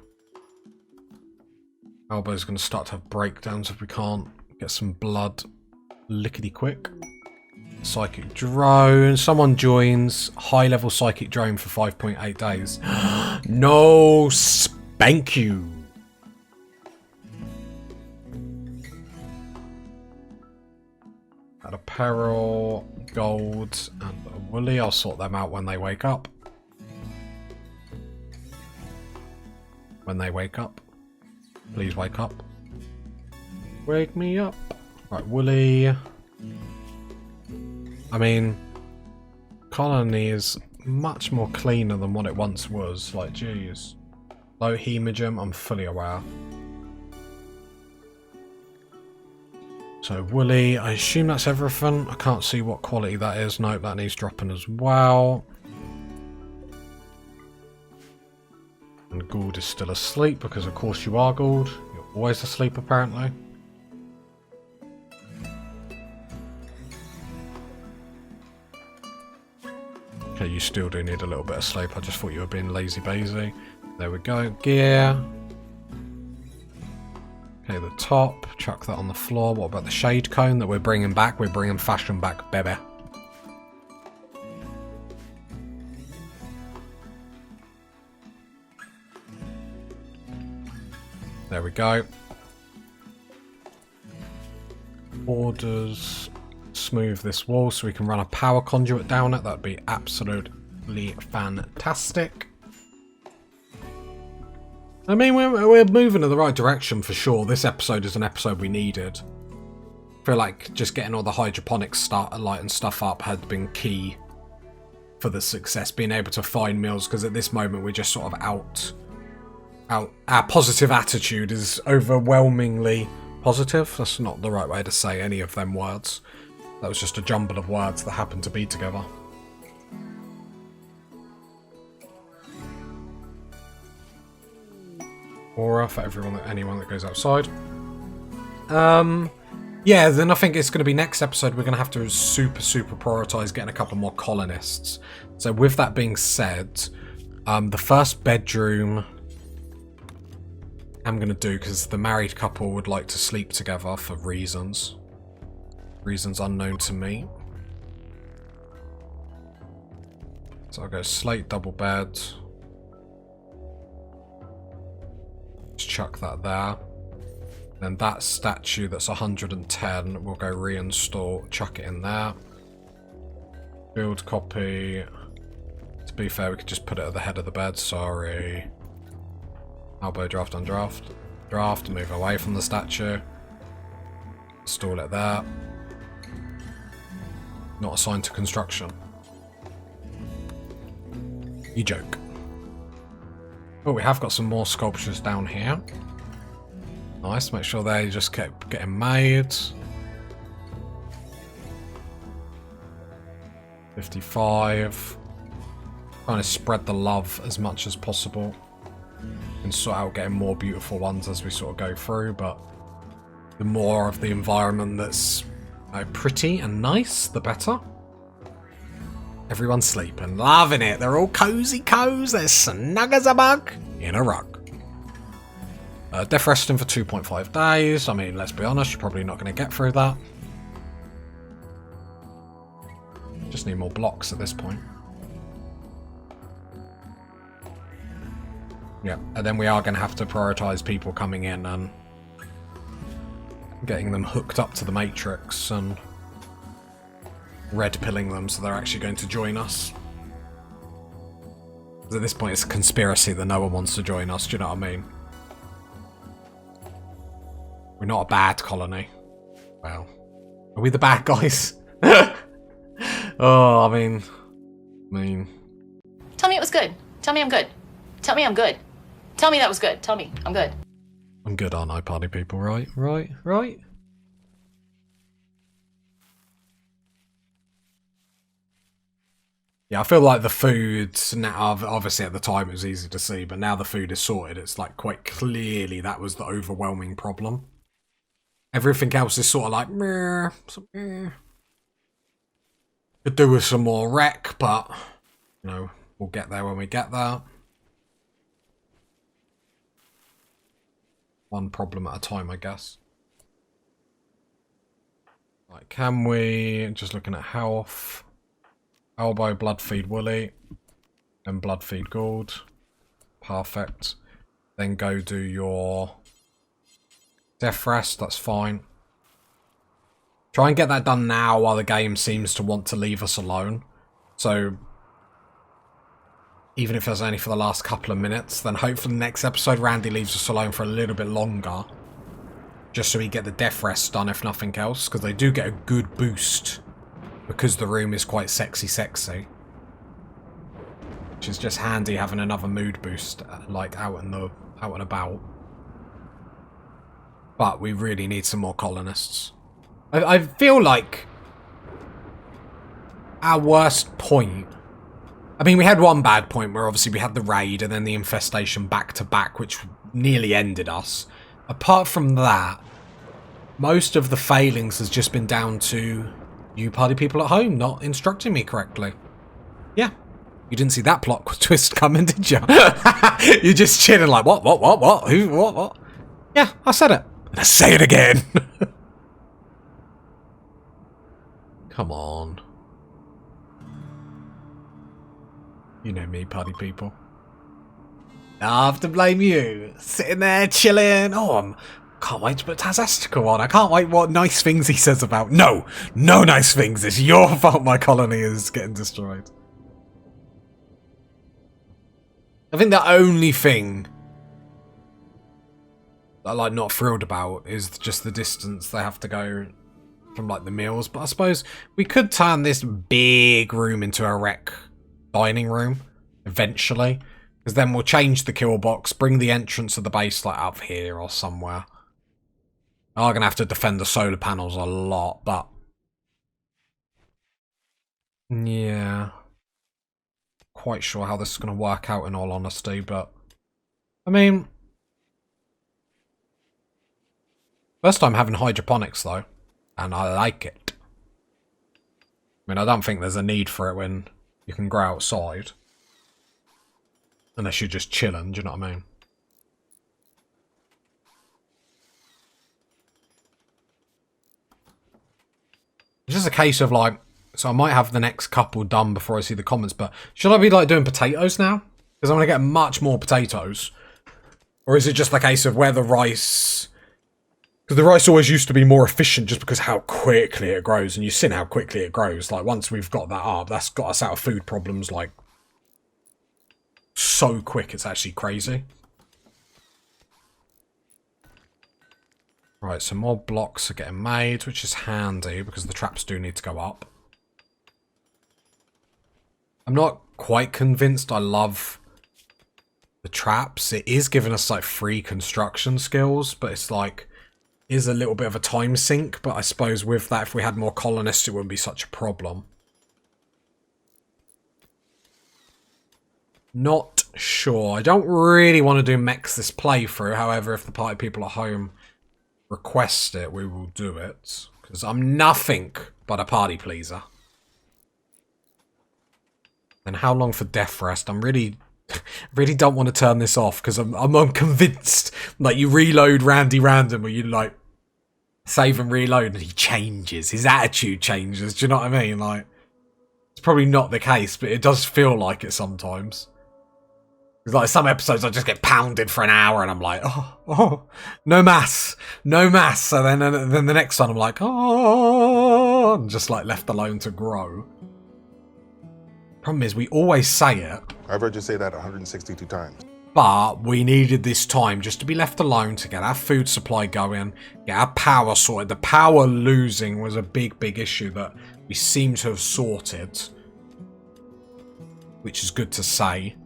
Elbow's going to start to have breakdowns if we can't get some blood lickety quick. Psychic drone. Someone joins. High level psychic drone for 5.8 days. No spank you. At apparel, gold, and a woolly. I'll sort them out when they wake up. When they wake up. Please wake up. Wake me up. Right, woolly. I mean, colony is much more cleaner than what it once was. Like, jeez. Low hemogem, I'm fully aware. So, woolly, I assume that's everything. I can't see what quality that is. Nope, that needs dropping as well. And Gould is still asleep, because of course you are, Gould. You're always asleep, apparently. Okay, you still do need a little bit of sleep. I just thought you were being lazy-bazy. There we go. Gear. Okay, the top. Chuck that on the floor. What about the shade cone that we're bringing back? We're bringing fashion back, baby. There we go. Orders. Smooth this wall so we can run a power conduit down it. That'd be absolutely fantastic. I mean, we're moving in the right direction for sure. This episode is an episode we needed. I feel like just getting all the hydroponics light and stuff up had been key for the success. Being able to find meals, because at this moment we're just sort of out. Our positive attitude is overwhelmingly positive. That's not the right way to say any of them words. That was just a jumble of words that happened to be together. Aura for anyone that goes outside. Yeah, then I think it's going to be next episode we're going to have to super prioritise getting a couple more colonists. So with that being said, the first bedroom I'm going to do because the married couple would like to sleep together for reasons. Reasons unknown to me. So I'll go slate double bed. Just chuck that there. Then that statue that's 110 we'll go reinstall, chuck it in there. Build copy. To be fair, we could just put it at the head of the bed, sorry. Elbow draft on draft. Draft, move away from the statue. Install it there. Not assigned to construction. You joke. Oh, we have got some more sculptures down here. Nice, make sure they just kept getting made. 55. Trying to spread the love as much as possible. And sort out getting more beautiful ones as we sort of go through, but the more of the environment that's pretty and nice, the better. Everyone's sleeping, loving it. They're all cozy cozy. They're snug as a bug in a rug. Death resting for 2.5 days. I mean, let's be honest, you're probably not going to get through that. Just need more blocks at this point. Yeah, and then we are going to have to prioritise people coming in and getting them hooked up to the Matrix and red-pilling them so they're actually going to join us. At this point, it's a conspiracy that no one wants to join us, do you know what I mean? We're not a bad colony. Well, are we the bad guys? Oh, I mean... Tell me it was good. Tell me I'm good. Tell me I'm good. Tell me that was good. Tell me I'm good. I'm good, aren't I, party people? Right, right, right. Yeah, I feel like the food now, obviously at the time it was easy to see, but now the food is sorted, it's like quite clearly that was the overwhelming problem. Everything else is sort of like, meh, meh. Could do with some more rec, but, you know, we'll get there when we get there. One problem at a time, I guess. Right, can we, just looking at health, elbow, blood feed Wooly, then blood feed Gould. Perfect. Then go do your death rest, that's fine. Try and get that done now while the game seems to want to leave us alone. So, even if it's only for the last couple of minutes, then hopefully next episode Randy leaves us alone for a little bit longer. Just so we get the death rest done, if nothing else. Because they do get a good boost. Because the room is quite sexy. Which is just handy having another mood boost, like out and about. But we really need some more colonists. I feel like our worst point... I mean, we had one bad point where obviously we had the raid and then the infestation back to back, which nearly ended us. Apart from that, most of the failings has just been down to you party people at home not instructing me correctly. Yeah. You didn't see that plot twist coming, did you? You're just chilling like, what, who, what? Yeah, I said it. And I say it again. Come on. You know me, party people. I have to blame you. Sitting there chilling. Oh, can't wait to put Tazastical on. I can't wait what nice things he says about... No nice things. It's your fault my colony is getting destroyed. I think the only thing that I'm like not thrilled about is just the distance they have to go from like the meals. But I suppose we could turn this big room into a rec dining room eventually, because then we'll change the kill box, bring the entrance of the base like up here or somewhere. I'm gonna have to defend the solar panels a lot, but yeah, quite sure how this is gonna work out in all honesty. But I mean, first time having hydroponics though, and I like it. I mean, I don't think there's a need for it when you can grow outside. Unless you're just chilling, do you know what I mean? It's just a case of like, so I might have the next couple done before I see the comments, but should I be like doing potatoes now? Because I'm going to get much more potatoes. Or is it just the case of where the rice... Because the rice always used to be more efficient just because how quickly it grows. And you've seen how quickly it grows. Like, once we've got that up, that's got us out of food problems, like, so quick. It's actually crazy. Right, so more blocks are getting made, which is handy because the traps do need to go up. I'm not quite convinced I love the traps. It is giving us, like, free construction skills, but it's like... is a little bit of a time sink, but I suppose with that, if we had more colonists, it wouldn't be such a problem. Not sure. I don't really want to do mechs this playthrough. However, if the party people at home request it, we will do it. Because I'm nothing but a party pleaser. And how long for death rest? I'm really don't want to turn this off because I'm unconvinced. Like, you reload Randy random, or you like save and reload, and he changes. His attitude changes. Do you know what I mean? Like, it's probably not the case, but it does feel like it sometimes. Because like some episodes I just get pounded for an hour and I'm like, oh, no mass. So then the next one I'm like, oh, and just like left alone to grow. Problem is we always say it. I've heard you say that 162 times. But we needed this time just to be left alone to get our food supply going, get our power sorted. The power losing was a big issue that we seem to have sorted, which is good to say.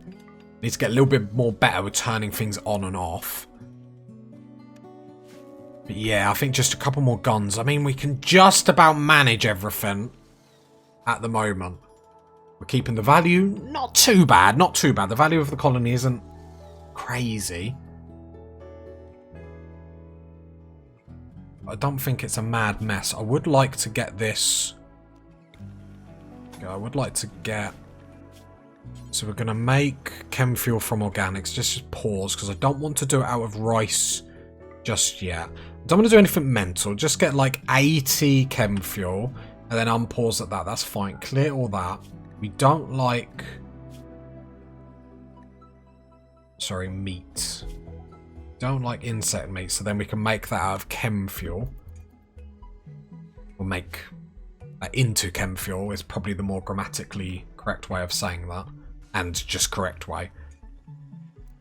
Need to get a little bit more better with turning things on and off. But yeah, I think just a couple more guns. I mean, we can just about manage everything at the moment. We're keeping the value not too bad, not too bad. The value of the colony isn't crazy. I don't think it's a mad mess. I would like to get this. I would like to get. So we're going to make chem fuel from organics. Just pause because I don't want to do it out of rice just yet. I don't want to do anything mental. Just get like 80 chem fuel and then unpause at that. That's fine. Clear all that. We don't like. Sorry, meat. Don't like insect meat, so then we can make that out of chem fuel. We'll make that into chem fuel is probably the more grammatically correct way of saying that, and just correct way.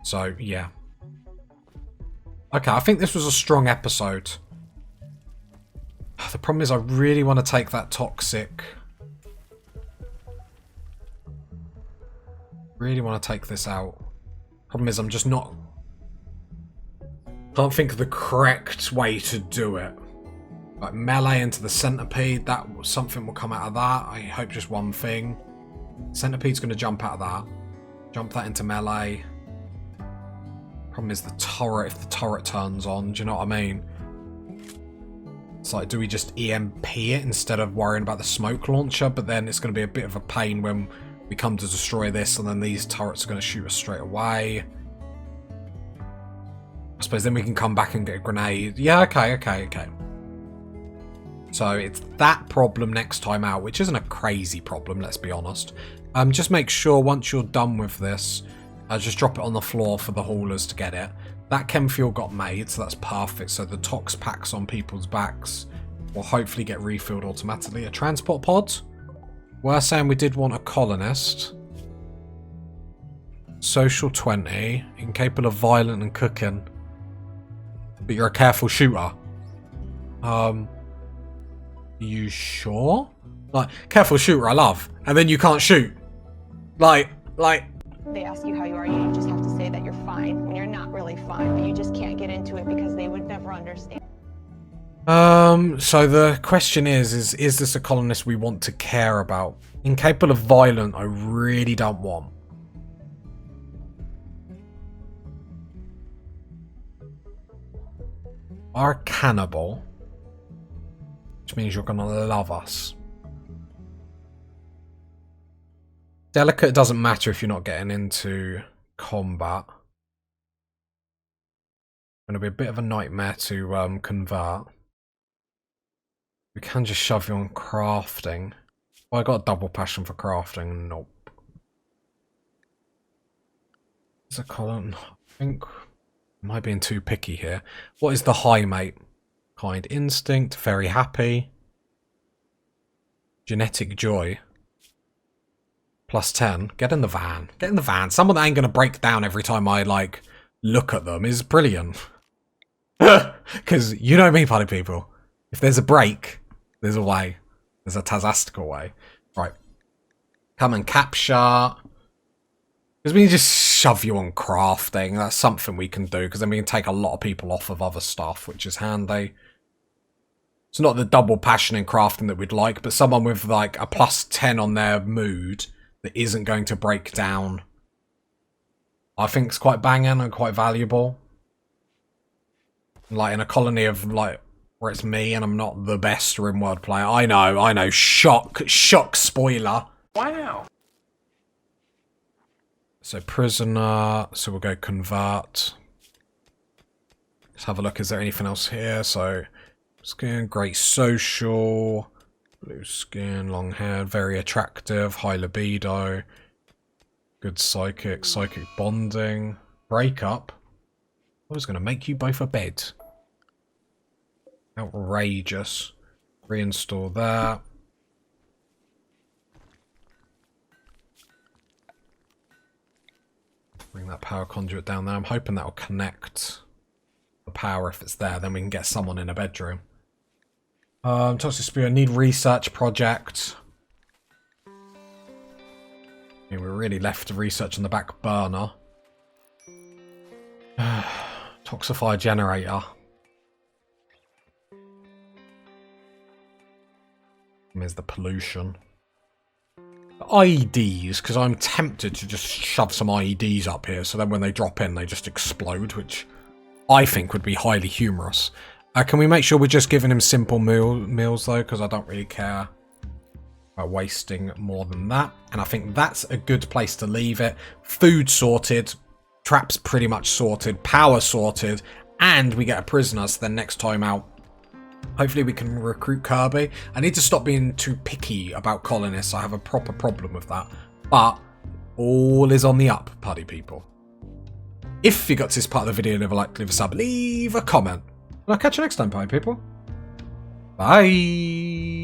So yeah. Okay, I think this was a strong episode. The problem is I really want to take that toxic. Really want to take this out. Problem is I'm just not. Can't think of the correct way to do it. Like melee into the centipede. That something will come out of that. I hope just one thing. Centipede's going to jump out of that. Jump that into melee. Problem is the turret. If the turret turns on, do you know what I mean? It's like, do we just EMP it instead of worrying about the smoke launcher? But then it's going to be a bit of a pain when we come to destroy this, and then these turrets are going to shoot us straight away. I suppose then we can come back and get a grenade. Yeah, okay. So it's that problem next time out, which isn't a crazy problem, let's be honest. Just make sure once you're done with this, just drop it on the floor for the haulers to get it. That chem fuel got made, so that's perfect. So the tox packs on people's backs will hopefully get refilled automatically. A transport pod. We're saying we did want a colonist. Social 20. Incapable of violent and cooking. But you're a careful shooter. You sure? Like, careful shooter, I love. And then you can't shoot. Like. They ask you how you are, you just have to say that you're fine when you're not really fine, but you just can't get into it because they would never understand. So the question is this a colonist we want to care about? Incapable of violent, I really don't want. Are a cannibal, which means you're gonna love us. Delicate doesn't matter if you're not getting into combat. Gonna be a bit of a nightmare to convert. We can just shove you on crafting. Well, I got a double passion for crafting. Nope. Is a colon? I think. Am I being too picky here? What is the high mate? Kind instinct, very happy. Genetic joy. +10. Get in the van. Get in the van. Someone that ain't gonna break down every time I like look at them is brilliant. Because you know me, party people. If there's a break, there's a way. There's a tazastical way. Right. Come and capture. Because we can just shove you on crafting. That's something we can do. Because then we can take a lot of people off of other stuff, which is handy. It's not the double passion in crafting that we'd like, but someone with like a +10 on their mood that isn't going to break down, I think it's quite banging and quite valuable. Like in a colony of like where it's me and I'm not the best Rimworld player. I know. Shock spoiler. Wow. So prisoner, so we'll go convert. Let's have a look, is there anything else here? So skin, great social, blue skin, long hair, very attractive, high libido. Good psychic bonding. Breakup. I was going to make you both a bed. Outrageous. Reinstall that. Bring that power conduit down there. I'm hoping that will connect the power if it's there. Then we can get someone in a bedroom. Toxic Spear. Need research project. I mean, we really left the research on the back burner. Toxifier generator. There's the pollution. IEDs, because I'm tempted to just shove some IEDs up here, so then when they drop in, they just explode, which I think would be highly humorous. Can we make sure we're just giving him simple meals, though, because I don't really care about wasting more than that. And I think that's a good place to leave it. Food sorted, traps pretty much sorted, power sorted, and we get a prisoner, so then next time out, hopefully we can recruit Kirby. I need to stop being too picky about colonists. I have a proper problem with that. But all is on the up, party people. If you got to this part of the video, leave a like, leave a sub, leave a comment. And I'll catch you next time, party people. Bye.